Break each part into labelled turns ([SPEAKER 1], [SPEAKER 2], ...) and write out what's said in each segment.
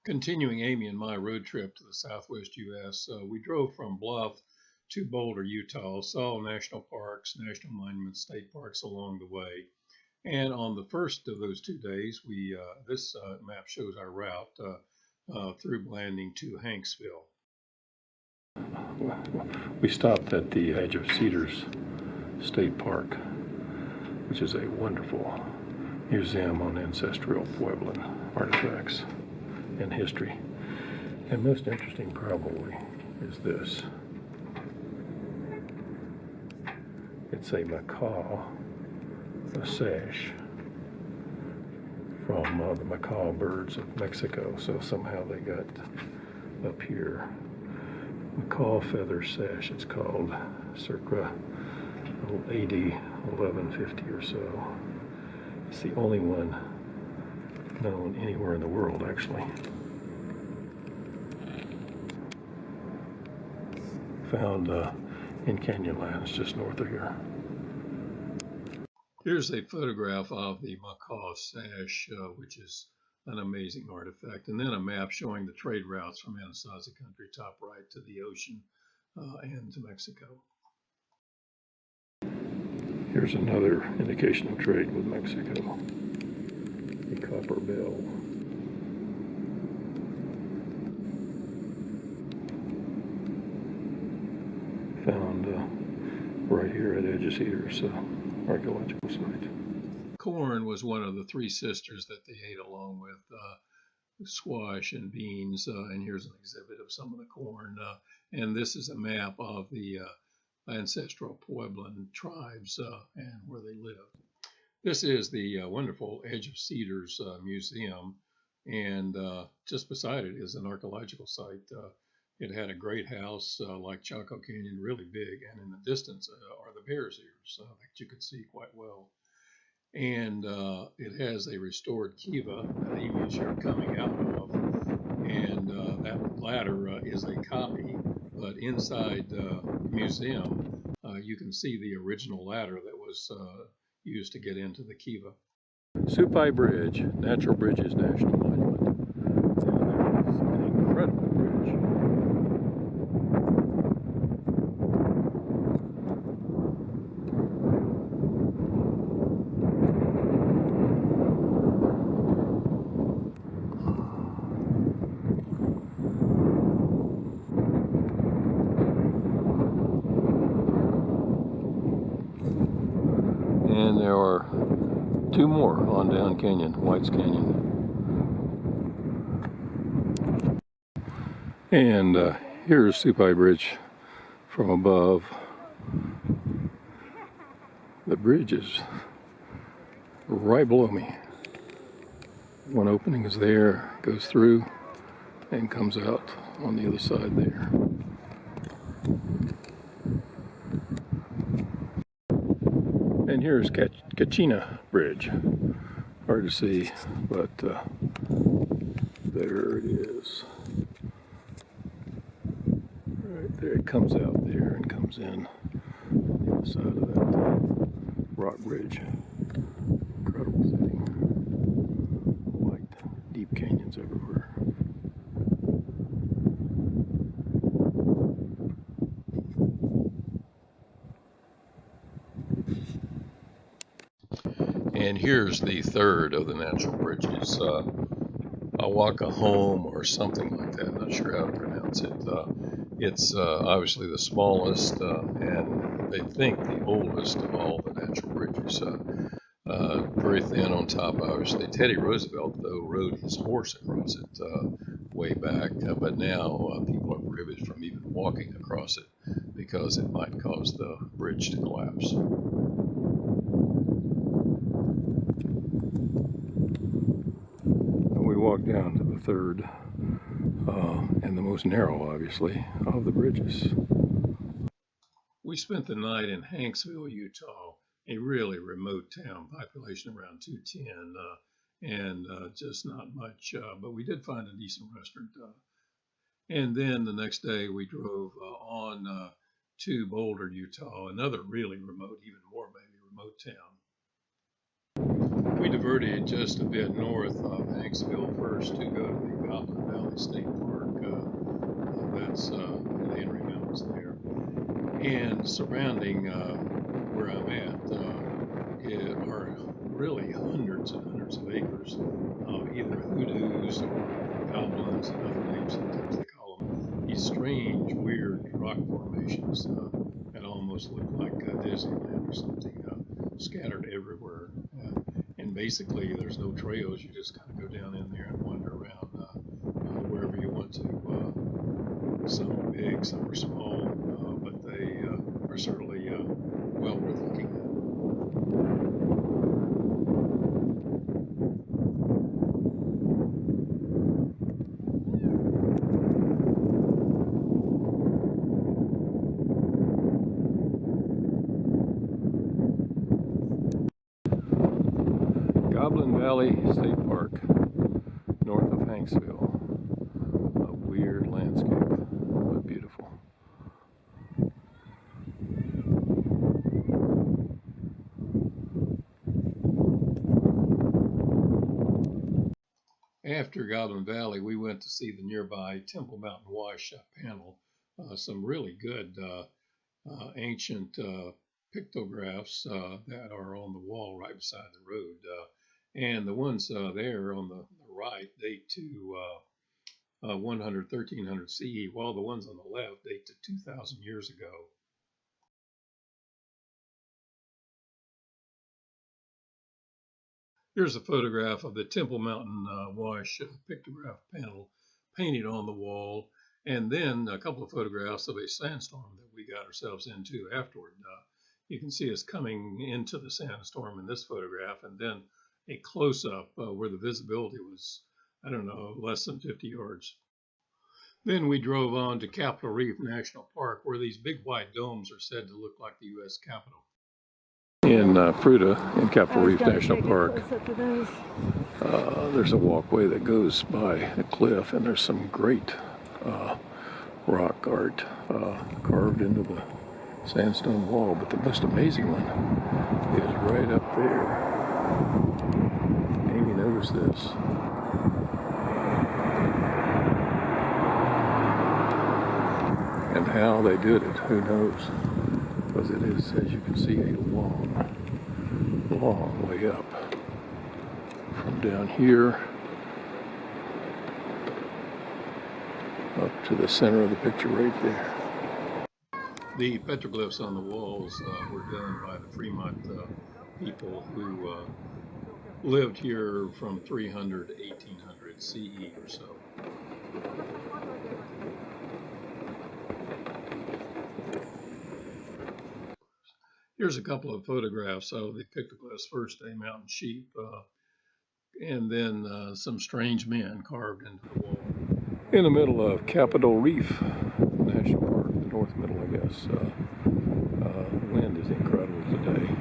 [SPEAKER 1] Continuing Amy and my road trip to the southwest U.S., we drove from BLUFF to Boulder, Utah, saw national parks, national monuments, state parks along the way. And on the first of those 2 days, this map shows our route through Blanding to Hanksville.
[SPEAKER 2] We stopped at the edge of Cedars State Park, which is a wonderful museum on ancestral Puebloan artifacts and history. And most interesting probably is this. It's a macaw, a sash from the macaw birds of Mexico. So somehow they got up here. Macaw feather sash, it's called, circa AD 1150 or so. It's the only one known anywhere in the world, actually. Found in Canyonlands, just north of here.
[SPEAKER 1] Here's a photograph of the macaw sash, which is an amazing artifact, and then a map showing the trade routes from Anasazi Country, top right, to the ocean and to Mexico.
[SPEAKER 2] Here's another indication of trade with Mexico. The copper bell. Found right here at Edge of Cedars, archaeological site.
[SPEAKER 1] Corn was one of the three sisters that they ate along with squash and beans, and here's an exhibit of some of the corn. And this is a map of the ancestral Puebloan tribes and where they lived. This is the wonderful Edge of Cedars Museum, and just beside it is an archaeological site. It had a great house like Chaco Canyon, really big, and in the distance are the bear's ears that you could see quite well. And it has a restored kiva that Amy is here coming out of, and that ladder is a copy, but inside the museum you can see the original ladder that was used to get into the kiva.
[SPEAKER 2] Supai Bridge, Natural Bridges National Monument. And there is an incredible bridge. And there are two more on down canyon, White's Canyon. And here's Supai Bridge from above. The bridge is right below me. One opening is there, goes through, and comes out on the other side there. And here's Kachina Bridge. Hard to see, but there it is. Right there, it comes out there and comes in on the other side of that rock bridge. Incredible setting. White, deep canyons everywhere.
[SPEAKER 1] And here's the third of the natural bridges, Awaka Home or something like that. I'm not sure how to pronounce it. It's obviously the smallest and they think the oldest of all the natural bridges. Very thin on top, obviously. Teddy Roosevelt, though, rode his horse across it way back, but now people are prohibited from even walking across it because it might cause the bridge to collapse.
[SPEAKER 2] We walk down to the third and the most narrow, obviously, of the bridges.
[SPEAKER 1] We spent the night in Hanksville, Utah, a really remote town, population around 210, and just not much, but we did find a decent restaurant. And then the next day we drove on to Boulder, Utah, another really remote, even more maybe remote town. We diverted just a bit north of Hanksville first to go to the Goblin Valley State Park. That's in the Henry Mountains there. And surrounding where I'm at are really hundreds and hundreds of acres of either hoodoos or goblins and other names sometimes they call them. These strange, weird rock formations that almost look like Disneyland or something, scattered everywhere. And basically, there's no trails. You just kind of go down in there and wander around wherever you want to. Some are big, some are small, but they are certainly well worth looking at.
[SPEAKER 2] Goblin Valley State Park, north of Hanksville. A weird landscape, but beautiful.
[SPEAKER 1] After Goblin Valley, we went to see the nearby Temple Mountain Wash panel. Some really good ancient pictographs that are on the wall right beside the road. And the ones there on the right date to 100, 1300 CE, while the ones on the left date to 2,000 years ago. Here's a photograph of the Temple Mountain Wash pictograph panel painted on the wall, and then a couple of photographs of a sandstorm that we got ourselves into afterward. You can see us coming into the sandstorm in this photograph, and then a close-up where the visibility was, I don't know, less than 50 yards. Then we drove on to Capitol Reef National Park, where these big white domes are said to look like the U.S. Capitol.
[SPEAKER 2] In Fruita, in Capitol Reef National Park, there's a walkway that goes by a cliff, and there's some great rock art carved into the sandstone wall, but the most amazing one is right up there. Amy, notice this. And how they did it, who knows? Because it is, as you can see, a long way up from down here up to the center of the picture right there.
[SPEAKER 1] The petroglyphs on the walls were done by the Fremont people who lived here from 300 to 1800 CE or so. Here's a couple of photographs of the pictoglyphs. First, a mountain sheep, and then some strange men carved into the wall.
[SPEAKER 2] In the middle of Capitol Reef National Park, the north middle, I guess. The wind is incredible today.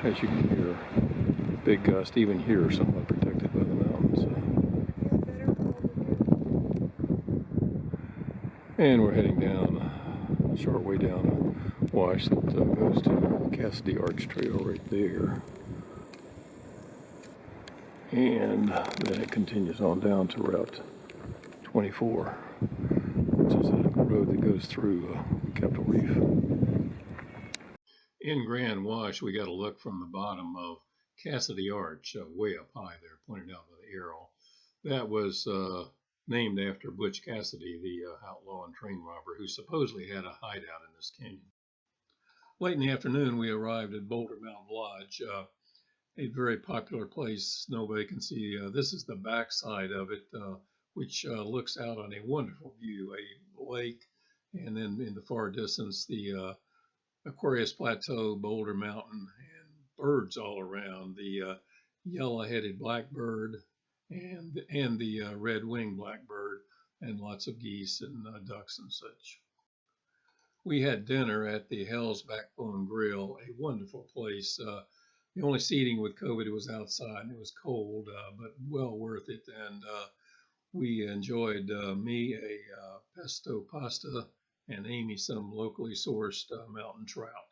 [SPEAKER 2] As you can hear, big gust, even here, somewhat protected by the mountains. And we're heading down, a short way down a wash that goes to Cassidy Arch Trail right there. And then it continues on down to Route 24, which is a road that goes through Capitol Reef.
[SPEAKER 1] In Grand Wash, we got a look from the bottom of Cassidy Arch, way up high there, pointed out by the arrow. That was named after Butch Cassidy, the outlaw and train robber who supposedly had a hideout in this canyon. Late in the afternoon, we arrived at Boulder Mountain Lodge, a very popular place, no vacancy. This is the backside of it, which looks out on a wonderful view, a lake, and then in the far distance, the Aquarius Plateau, Boulder Mountain, and birds all around. The yellow-headed blackbird and the red-winged blackbird, and lots of geese and ducks and such. We had dinner at the Hell's Backbone Grill, a wonderful place. The only seating with COVID was outside, and it was cold, but well worth it. And we enjoyed me a pesto pasta and Amy some locally sourced mountain trout.